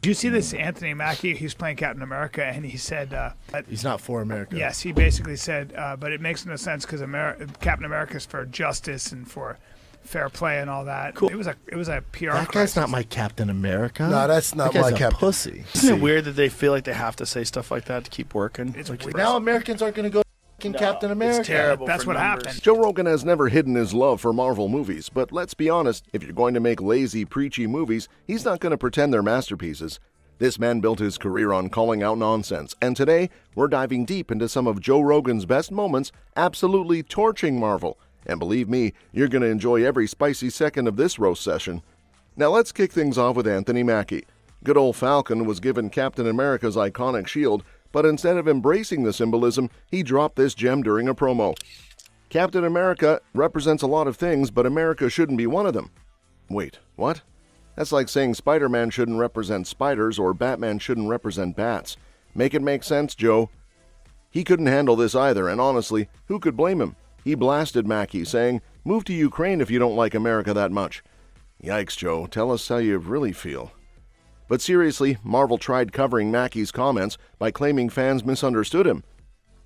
Did you see this Anthony Mackie? He's playing Captain America, and he said... he's not for America. Yes, he basically said, but it makes no sense because Captain America's for justice and for fair play and all that. Cool. It was a PR That guy's not my Captain America. No, that's not that guy's my a Captain. Pussy. Isn't it weird that they feel like they have to say stuff like that to keep working? It's like, weird. Now Americans aren't going to go Captain America. It's terrible. That's for what numbers. happened. Joe Rogan has never hidden his love for Marvel movies, but let's be honest, if you're going to make lazy, preachy movies, he's not going to pretend they're masterpieces. This man built his career on calling out nonsense, and today we're diving deep into some of Joe Rogan's best moments, absolutely torching Marvel. And believe me, you're going to enjoy every spicy second of this roast session. Now let's kick things off with Anthony Mackie. Good old Falcon was given Captain America's iconic shield, but instead of embracing the symbolism, he dropped this gem during a promo. Captain America represents a lot of things, but America shouldn't be one of them. Wait, what? That's like saying Spider-Man shouldn't represent spiders or Batman shouldn't represent bats. Make it make sense, Joe. He couldn't handle this either, and honestly, who could blame him? He blasted Mackie, saying, "Move to Ukraine if you don't like America that much." Yikes, Joe. Tell us how you really feel. But seriously, Marvel tried covering Mackie's comments by claiming fans misunderstood him.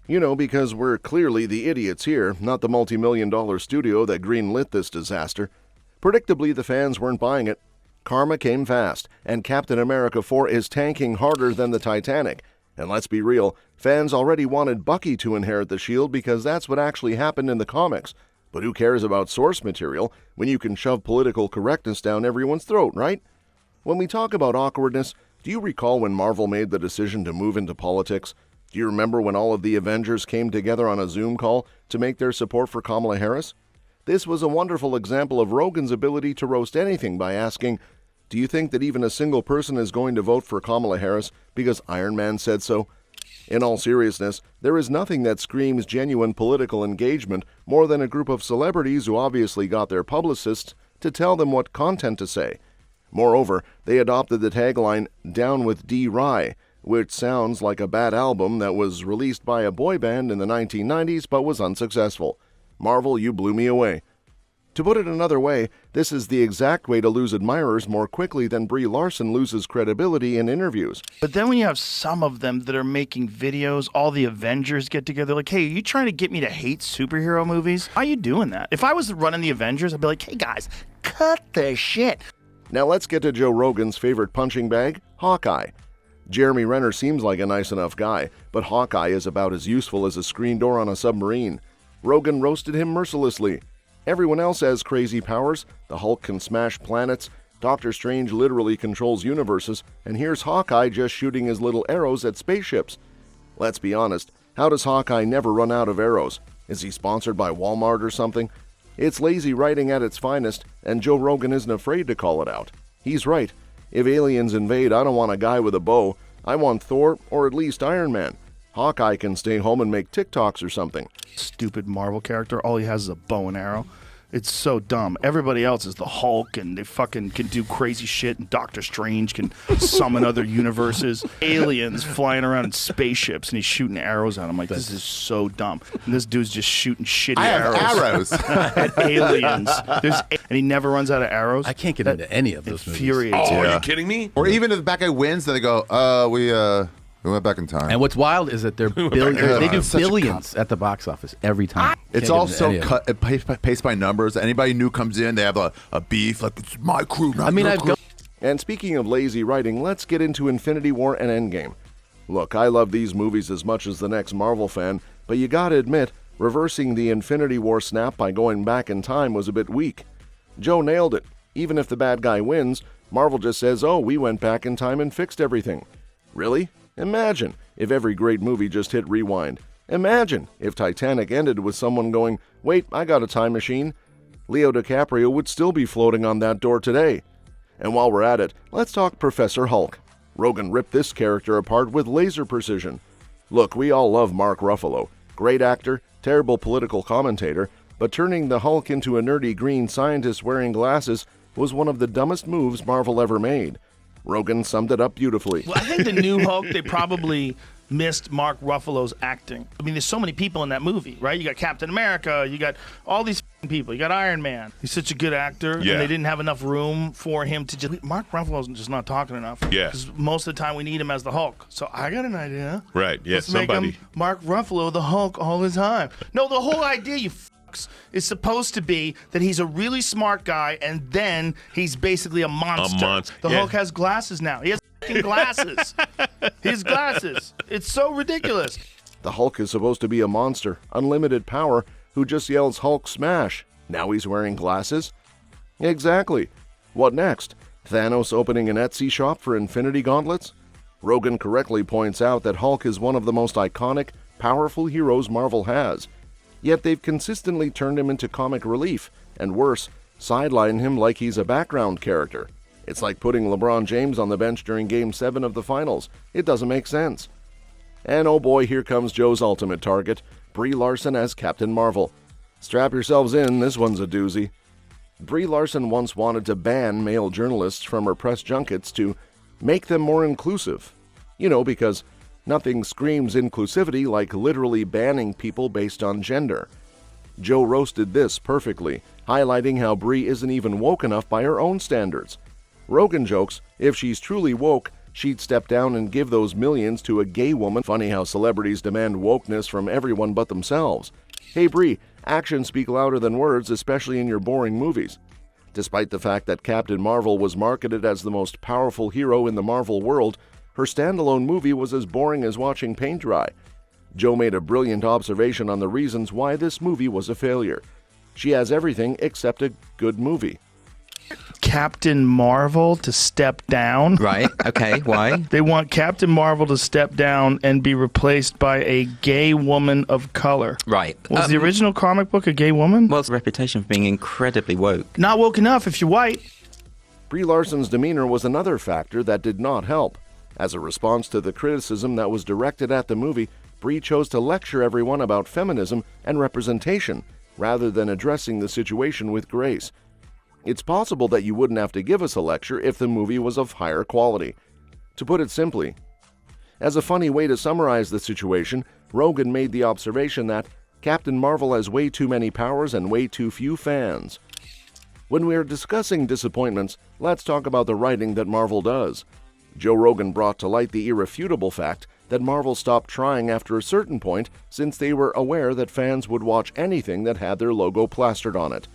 You know, because we're clearly the idiots here, not the multi-million-dollar studio that greenlit this disaster. Predictably, the fans weren't buying it. Karma came fast, and Captain America 4 is tanking harder than the Titanic. And let's be real, fans already wanted Bucky to inherit the shield because that's what actually happened in the comics. But who cares about source material when you can shove political correctness down everyone's throat, right? When we talk about awkwardness, do you recall when Marvel made the decision to move into politics? Do you remember when all of the Avengers came together on a Zoom call to make their support for Kamala Harris? This was a wonderful example of Rogan's ability to roast anything by asking, do you think that even a single person is going to vote for Kamala Harris because Iron Man said so? In all seriousness, there is nothing that screams genuine political engagement more than a group of celebrities who obviously got their publicists to tell them what content to say. Moreover, they adopted the tagline, "Down with D-Rye," which sounds like a bad album that was released by a boy band in the 1990s but was unsuccessful. Marvel, you blew me away. To put it another way, this is the exact way to lose admirers more quickly than Brie Larson loses credibility in interviews. But then when you have some of them that are making videos, all the Avengers get together, like, hey, are you trying to get me to hate superhero movies? Why are you doing that? If I was running the Avengers, I'd be like, hey guys, cut the shit. Now let's get to Joe Rogan's favorite punching bag, Hawkeye. Jeremy Renner seems like a nice enough guy, but Hawkeye is about as useful as a screen door on a submarine. Rogan roasted him mercilessly. Everyone else has crazy powers. The Hulk can smash planets, Doctor Strange literally controls universes, and here's Hawkeye just shooting his little arrows at spaceships. Let's be honest, how does Hawkeye never run out of arrows? Is he sponsored by Walmart or something? It's lazy writing at its finest, and Joe Rogan isn't afraid to call it out. He's right. If aliens invade, I don't want a guy with a bow. I want Thor, or at least Iron Man. Hawkeye can stay home and make TikToks or something. Stupid Marvel character. All he has is a bow and arrow. It's so dumb. Everybody else is the Hulk, and they fucking can do crazy shit, and Doctor Strange can summon other universes. Aliens flying around in spaceships, and he's shooting arrows at them. Like, this is so dumb. And this dude's just shooting shitty arrows. At aliens. And he never runs out of arrows. I can't get into any of those movies. Infuriates me. Are you kidding me? Or even if the bad guy wins, then they go, we went back in time. And what's wild is that they're they do billions at the box office every time. It's also paced by numbers. Anybody new comes in, they have a beef. Like, it's my crew, not your crew. And speaking of lazy writing, let's get into Infinity War and Endgame. Look, I love these movies as much as the next Marvel fan, but you gotta admit, reversing the Infinity War snap by going back in time was a bit weak. Joe nailed it. Even if the bad guy wins, Marvel just says, oh, we went back in time and fixed everything. Really? Imagine if every great movie just hit rewind. Imagine if Titanic ended with someone going, wait, I got a time machine. Leo DiCaprio would still be floating on that door today. And while we're at it, let's talk Professor Hulk. Rogan ripped this character apart with laser precision. Look, we all love Mark Ruffalo. Great actor, terrible political commentator, but turning the Hulk into a nerdy green scientist wearing glasses was one of the dumbest moves Marvel ever made. Rogan summed it up beautifully. Well, I think the new Hulk, they probably missed Mark Ruffalo's acting. I mean, there's so many people in that movie, right? You got Captain America, you got all these people, you got Iron Man. He's such a good actor, and they didn't have enough room for him to just... Mark Ruffalo's just not talking enough. Yeah. Because most of the time we need him as the Hulk. So I got an idea. Right, yeah, Let's make him Mark Ruffalo the Hulk all the time. No, the whole idea, you fucks, is supposed to be that he's a really smart guy, and then he's basically a monster. The Hulk has glasses now. He has fucking glasses. He has glasses. It's so ridiculous. The Hulk is supposed to be a monster, unlimited power, who just yells Hulk smash. Now he's wearing glasses? Exactly. What next? Thanos opening an Etsy shop for Infinity Gauntlets? Rogan correctly points out that Hulk is one of the most iconic, powerful heroes Marvel has. Yet they've consistently turned him into comic relief, and worse, sideline him like he's a background character. It's like putting LeBron James on the bench during Game 7 of the Finals. It doesn't make sense. And oh boy, here comes Joe's ultimate target, Brie Larson as Captain Marvel. Strap yourselves in, this one's a doozy. Brie Larson once wanted to ban male journalists from her press junkets to make them more inclusive. You know, because nothing screams inclusivity like literally banning people based on gender. Joe roasted this perfectly, highlighting how Brie isn't even woke enough by her own standards. Rogan jokes, if she's truly woke, she'd step down and give those millions to a gay woman. Funny how celebrities demand wokeness from everyone but themselves. Hey Brie, actions speak louder than words, especially in your boring movies. Despite the fact that Captain Marvel was marketed as the most powerful hero in the Marvel world, her standalone movie was as boring as watching paint dry. Joe made a brilliant observation on the reasons why this movie was a failure. She has everything except a good movie. Captain Marvel to step down. Right, okay, why? They want Captain Marvel to step down and be replaced by a gay woman of color. Right. Was the original comic book a gay woman? Well, it's a reputation for being incredibly woke. Not woke enough if you're white. Brie Larson's demeanor was another factor that did not help. As a response to the criticism that was directed at the movie, Brie chose to lecture everyone about feminism and representation, rather than addressing the situation with grace. It's possible that you wouldn't have to give us a lecture if the movie was of higher quality. To put it simply, as a funny way to summarize the situation, Rogan made the observation that Captain Marvel has way too many powers and way too few fans. When we are discussing disappointments, let's talk about the writing that Marvel does. Joe Rogan brought to light the irrefutable fact that Marvel stopped trying after a certain point since they were aware that fans would watch anything that had their logo plastered on it.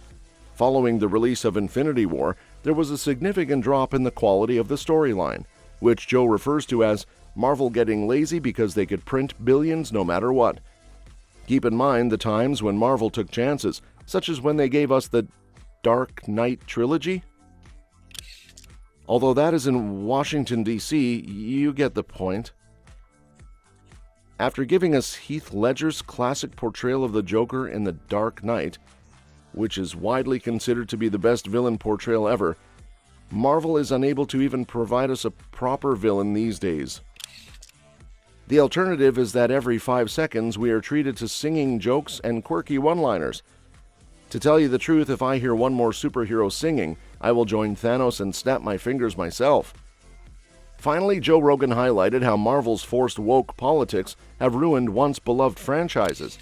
Following the release of Infinity War, there was a significant drop in the quality of the storyline, which Joe refers to as Marvel getting lazy because they could print billions no matter what. Keep in mind the times when Marvel took chances, such as when they gave us the Dark Knight trilogy. Although that is in Washington, D.C., you get the point. After giving us Heath Ledger's classic portrayal of the Joker in The Dark Knight, which is widely considered to be the best villain portrayal ever, Marvel is unable to even provide us a proper villain these days. The alternative is that every 5 seconds we are treated to singing jokes and quirky one-liners. To tell you the truth, if I hear one more superhero singing, I will join Thanos and snap my fingers myself. Finally, Joe Rogan highlighted how Marvel's forced woke politics have ruined once beloved franchises.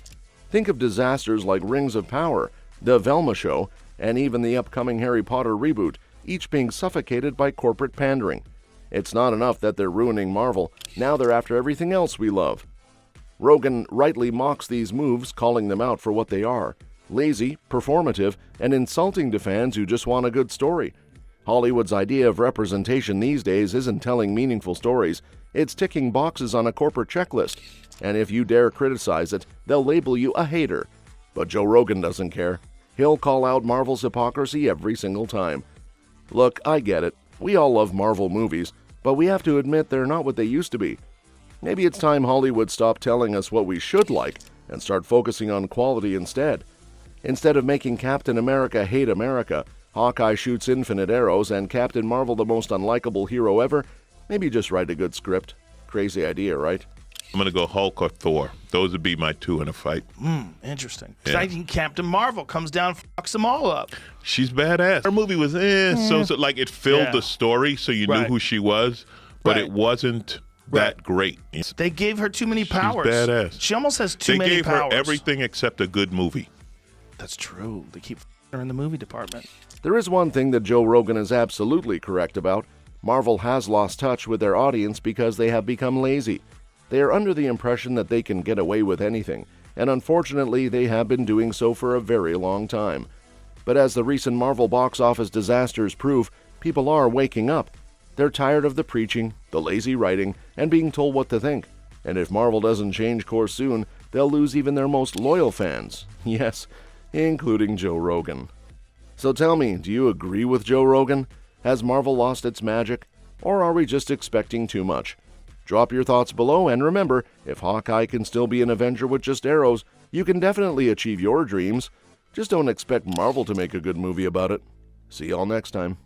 Think of disasters like Rings of Power, The Velma Show, and even the upcoming Harry Potter reboot, each being suffocated by corporate pandering. It's not enough that they're ruining Marvel, now they're after everything else we love. Rogan rightly mocks these moves, calling them out for what they are: lazy, performative, and insulting to fans who just want a good story. Hollywood's idea of representation these days isn't telling meaningful stories, it's ticking boxes on a corporate checklist, and if you dare criticize it, they'll label you a hater. But Joe Rogan doesn't care. He'll call out Marvel's hypocrisy every single time. Look, I get it. We all love Marvel movies, but we have to admit they're not what they used to be. Maybe it's time Hollywood stopped telling us what we should like and start focusing on quality instead. Instead of making Captain America hate America, Hawkeye shoots infinite arrows, and Captain Marvel the most unlikable hero ever, maybe just write a good script. Crazy idea, right? I'm going to go Hulk or Thor. Those would be my two in a fight. Interesting. Because I think Captain Marvel comes down and fucks them all up. She's badass. Her movie was so like it filled the story, so you knew who she was, but it wasn't that great. They gave her too many powers. Badass. She almost has too many They gave powers. her everything except a good movie. That's true. They keep her in the movie department. There is one thing that Joe Rogan is absolutely correct about. Marvel has lost touch with their audience because they have become lazy. They are under the impression that they can get away with anything, and unfortunately they have been doing so for a very long time. But as the recent Marvel box office disasters prove, people are waking up. They're tired of the preaching, the lazy writing, and being told what to think. And if Marvel doesn't change course soon, they'll lose even their most loyal fans. Yes, including Joe Rogan. So tell me, do you agree with Joe Rogan? Has Marvel lost its magic? Or are we just expecting too much? Drop your thoughts below, and remember, if Hawkeye can still be an Avenger with just arrows, you can definitely achieve your dreams. Just don't expect Marvel to make a good movie about it. See y'all next time.